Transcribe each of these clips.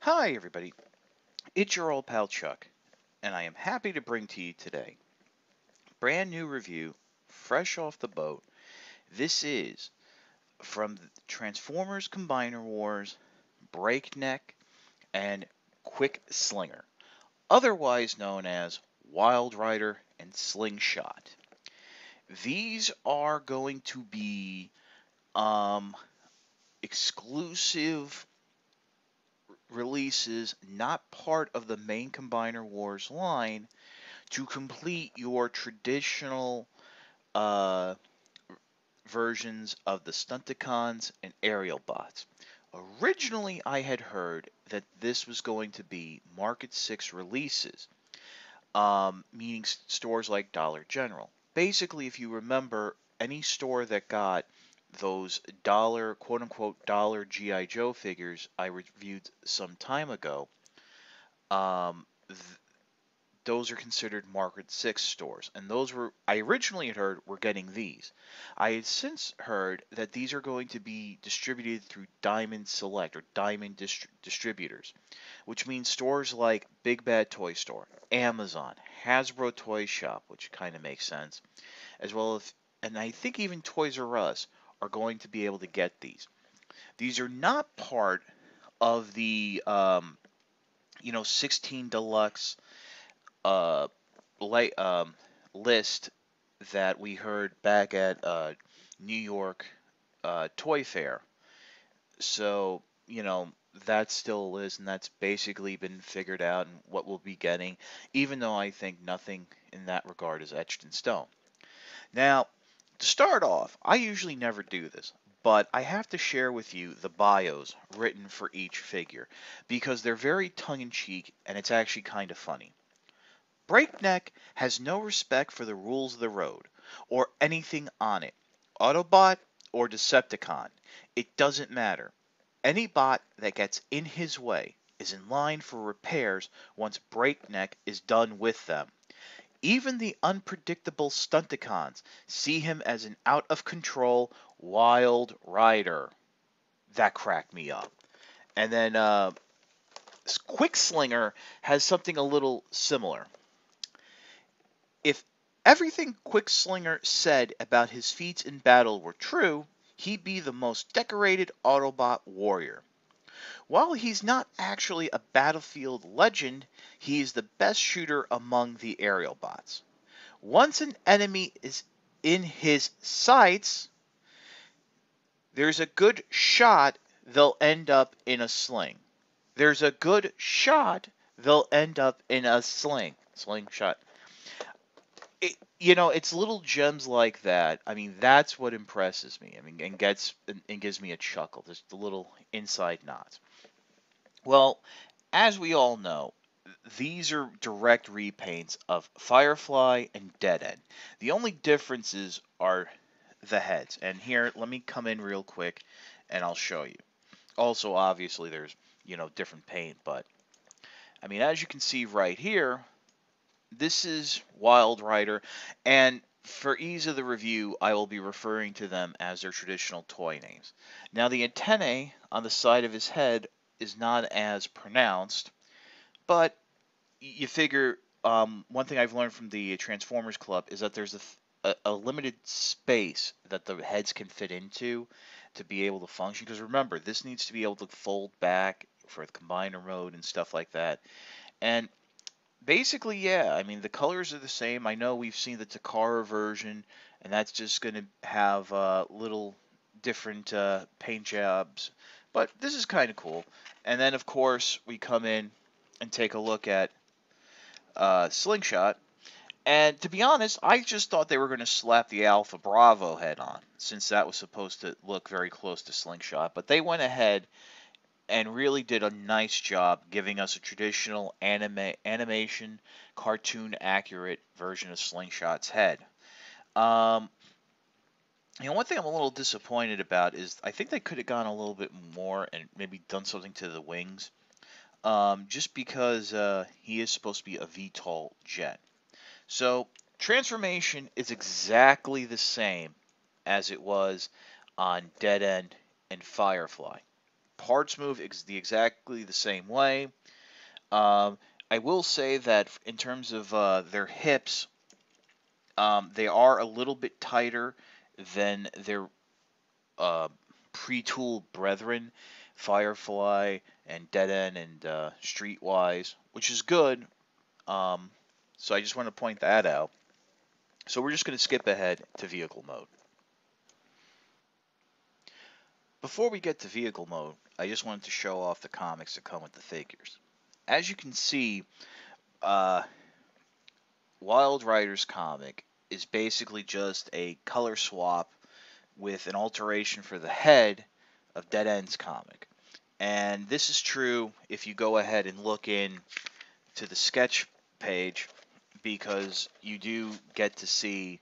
Hi, everybody. It's your old pal Chuck, and I am happy to bring to you today brand new review, fresh off the boat. This is from Transformers Combiner Wars, Breakneck, and Quickslinger, otherwise known as Wild Rider and Slingshot. These are going to be exclusive releases, not part of the main Combiner Wars line, to complete your traditional uh, versions of the Stunticons and Aerial Bots. Originally, I had heard that this was going to be Market 6 releases, meaning stores like Dollar General. Basically, if you remember, any store that got those dollar, quote unquote, dollar G.I. Joe figures I reviewed some time ago, um, those are considered Market 6 stores. And those were, I originally had heard, were getting these. I had since heard that these are going to be distributed through Diamond Select or Diamond Distributors, which means stores like Big Bad Toy Store, Amazon, Hasbro Toy Shop, which kind of makes sense, as well as, and I think even Toys R Us are going to be able to get these. These are not part of the, 16 Deluxe uh, light, list that we heard back at New York Toy Fair. So, that still is, and that's basically been figured out and what we'll be getting, even though I think nothing in that regard is etched in stone. Now, to start off, I usually never do this, but I have to share with you the bios written for each figure because they're very tongue in cheek and it's actually kind of funny. Breakneck has no respect for the rules of the road, or anything on it. Autobot or Decepticon, it doesn't matter. Any bot that gets in his way is in line for repairs once Breakneck is done with them. Even the unpredictable Stunticons see him as an out of control wild rider. That cracked me up. And then Quickslinger has something a little similar. If everything Quickslinger said about his feats in battle were true, he'd be the most decorated Autobot warrior. While he's not actually a battlefield legend, he is the best shooter among the aerial bots. Once an enemy is in his sights, there's a good shot they'll end up in a sling. There's a good shot they'll end up in a slingshot. It's little gems like that. I mean, that's what impresses me. I mean, and gives me a chuckle. Just the little inside nods. Well, as we all know, these are direct repaints of Firefly and Dead End. The only differences are the heads. And here, let me come in real quick, and I'll show you. Also, obviously, there's different paint, but I mean, as you can see right here, this is Wild Rider, and for ease of the review, I will be referring to them as their traditional toy names. Now, the antennae on the side of his head is not as pronounced, but you figure one thing I've learned from the Transformers Club is that there's a limited space that the heads can fit into to be able to function. Because remember, this needs to be able to fold back for the combiner mode and stuff like that. And basically, yeah, I mean, the colors are the same. I know we've seen the Takara version, and that's just going to have little different paint jobs. But this is kind of cool. And then, of course, we come in and take a look at Slingshot. And to be honest, I just thought they were going to slap the Alpha Bravo head on, since that was supposed to look very close to Slingshot. But they went ahead and really did a nice job giving us a traditional animation, cartoon accurate version of Slingshot's head. Um, one thing I'm a little disappointed about is I think they could have gone a little bit more and maybe done something to the wings. Just because he is supposed to be a VTOL jet. So transformation is exactly the same as it was on Dead End and Firefly. parts move exactly the same way. Um, I will say that in terms of their hips, they are a little bit tighter than their uh, pre-tool brethren, Firefly and Dead End and Streetwise, which is good. Um, so I just want to point that out. So we're just going to skip ahead to vehicle mode. Before we get to vehicle mode, I just wanted to show off the comics that come with the figures. As you can see, uh, Wild Riders comic is basically just a color swap with an alteration for the head of Dead End's comic. And this is true if you go ahead and look in to the sketch page, because you do get to see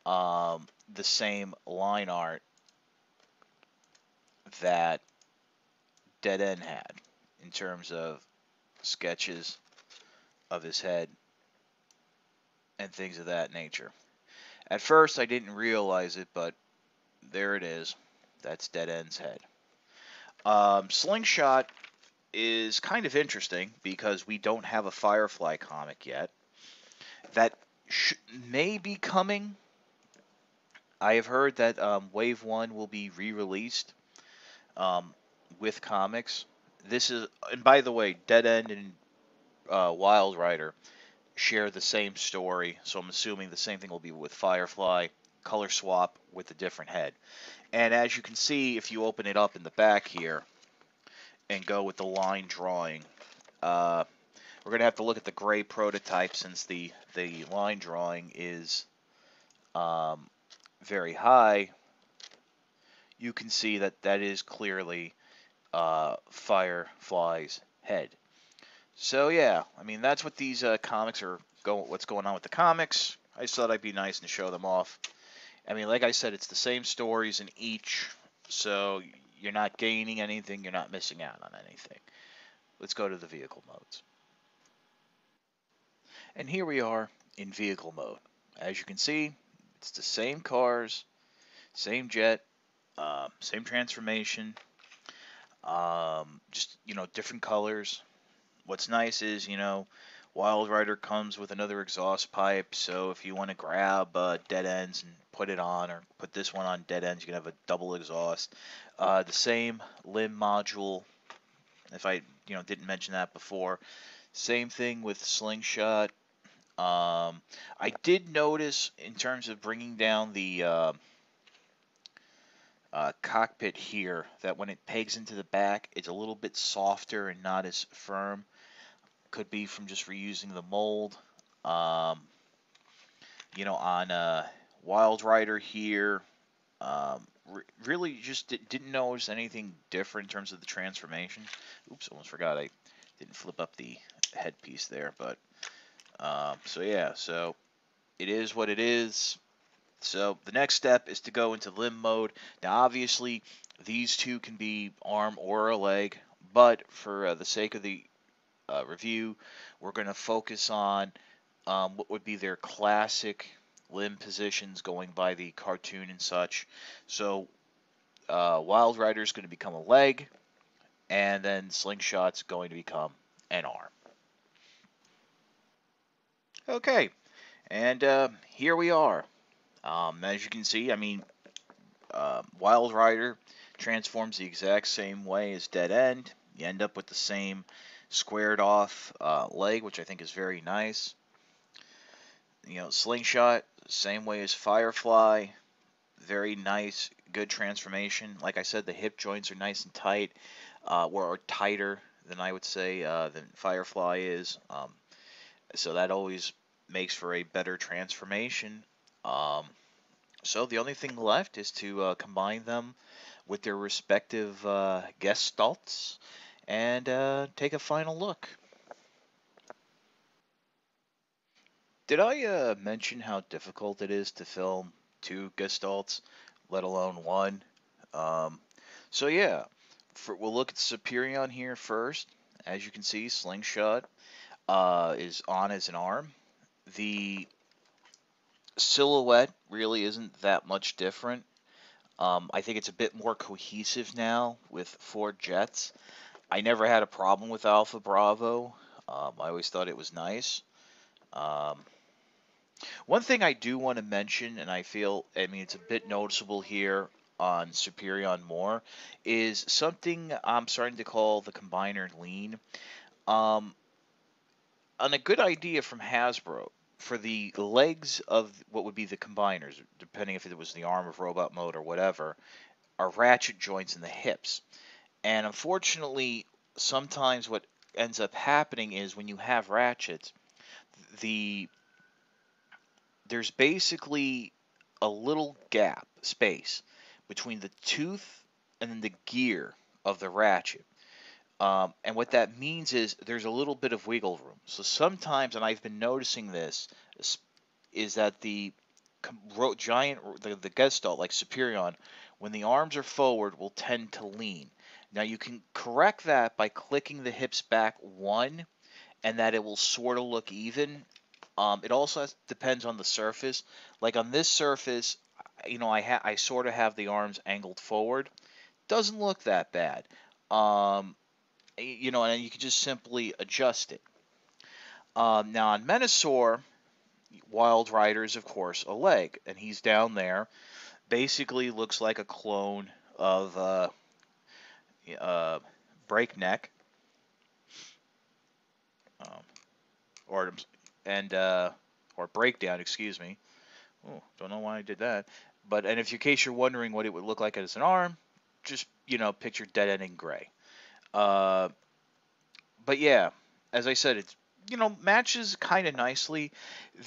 the same line art that Dead End had in terms of sketches of his head and things of that nature. At first, I didn't realize it, but there it is. That's Dead End's head. Slingshot is kind of interesting because we don't have a Firefly comic yet. That may be coming. I have heard that Wave 1 will be re-released with comics. This is, and by the way, Dead End and Wild Rider share the same story, so I'm assuming the same thing will be with Firefly, color swap with a different head. And as you can see, if you open it up in the back here and go with the line drawing, we're going to have to look at the gray prototype since the line drawing is very high. You can see that that is clearly Firefly's head. So yeah, I mean that's what these comics are what's going on with the comics. I just thought I'd be nice and show them off. I mean, like I said, it's the same stories in each, so you're not gaining anything, you're not missing out on anything. Let's go to the vehicle modes. And here we are in vehicle mode. As you can see, it's the same cars, same jet, same transformation, just, different colors. What's nice is, Wild Rider comes with another exhaust pipe, so if you want to grab Dead Ends and put it on, or put this one on Dead Ends, you can have a double exhaust. The same limb module, if I didn't mention that before. Same thing with Slingshot. I did notice in terms of bringing down the cockpit here that when it pegs into the back, it's a little bit softer and not as firm. Could be from just reusing the mold. On Wild Rider here, really just didn't notice anything different in terms of the transformation. Oops, almost forgot I didn't flip up the headpiece there, but so yeah, so it is what it is. So the next step is to go into limb mode. Now obviously these two can be arm or a leg, but for the sake of the review, we're going to focus on what would be their classic limb positions going by the cartoon and such. So Wild Rider is going to become a leg, and then Slingshot's going to become an arm. Okay, and here we are. As you can see, I mean, Wild Rider transforms the exact same way as Dead End. You end up with the same squared off leg, which I think is very nice. Slingshot, same way as Firefly. Very nice, good transformation. Like I said, the hip joints are nice and tight, or tighter than I would say than Firefly is. So that always makes for a better transformation. So the only thing left is to combine them with their respective gestalts and take a final look. Did I mention how difficult it is to film two gestalts, let alone one? Um, so yeah, we'll look at Superion here first. As you can see, Slingshot is on as an arm. The silhouette really isn't that much different. I think it's a bit more cohesive now with 4 jets. I never had a problem with Alpha Bravo. I always thought it was nice. Um, One thing I do want to mention, and I mean, it's a bit noticeable here on Superion more, is something I'm starting to call the combiner lean. Um, on a good idea from Hasbro for the legs of what would be the combiners, depending if it was the arm of robot mode or whatever, are ratchet joints in the hips. And unfortunately, sometimes what ends up happening is when you have ratchets, the there's basically a little gap space between the tooth and then the gear of the ratchet. And what that means is there's a little bit of wiggle room. So sometimes, and I've been noticing this, is that the the Gestalt, like Superion, when the arms are forward, will tend to lean. Now you can correct that by clicking the hips back one, and that it will sort of look even. It also depends on the surface. Like on this surface, I sort of have the arms angled forward. Doesn't look that bad. Um, and you can just simply adjust it. Now on Menasor, Wild Rider is of course a leg, and he's down there. Basically looks like a clone of uh, Breakneck, um, or and or Breakdown, excuse me. Oh, don't know why I did that. But and if in case you're wondering what it would look like as an arm, just picture dead end in gray. Uh, but yeah, as I said, it's matches kind of nicely.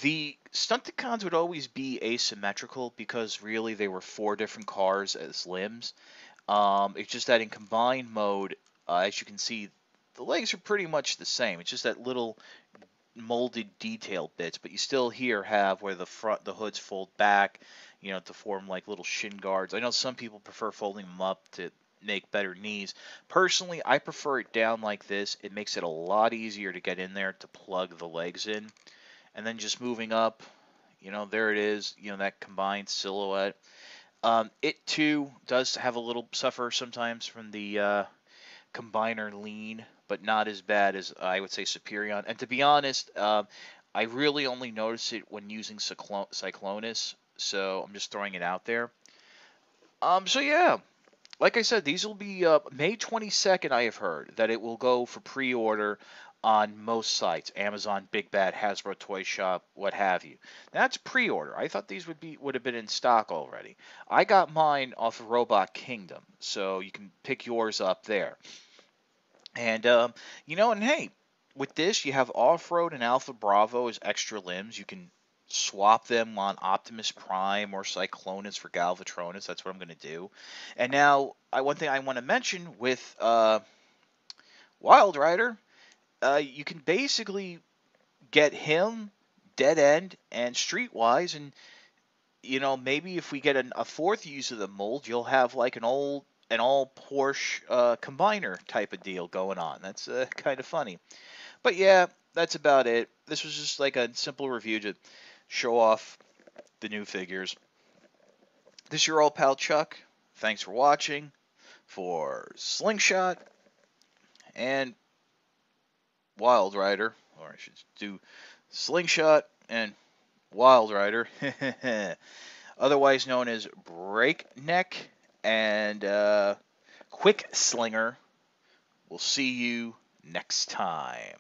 The Stunticons would always be asymmetrical because really they were 4 different cars as limbs. It's just that in combined mode, as you can see, the legs are pretty much the same. It's just that little molded detail bits, but you still here have where the hoods fold back, to form like little shin guards. I know some people prefer folding them up to make better knees. Personally, I prefer it down like this. It makes it a lot easier to get in there to plug the legs in. And then just moving up, there it is, that combined silhouette. It too does have a little suffer sometimes from the combiner lean, but not as bad as I would say Superion. And to be honest, I really only notice it when using Cyclonus, so I'm just throwing it out there. So yeah, like I said, these will be May 22nd. I have heard that it will go for pre-order on most sites, Amazon, Big Bad, Hasbro Toy Shop, what have you. That's pre-order. I thought these would have been in stock already. I got mine off of Robot Kingdom, so you can pick yours up there. And and hey, with this you have Off-Road and Alpha Bravo as extra limbs. You can swap them on Optimus Prime or Cyclonus for Galvatronus. That's what I'm going to do. And now, one thing I want to mention with Wild Rider, you can basically get him, Dead End, and Streetwise, and maybe if we get a fourth use of the mold, you'll have like an all Porsche combiner type of deal going on. That's kind of funny. But yeah, that's about it. This was just like a simple review to show off the new figures. This is your old pal Chuck. Thanks for watching for Slingshot and Wild Rider, or I should do Slingshot and Wild Rider, otherwise known as Breakneck and Quickslinger. We'll see you next time.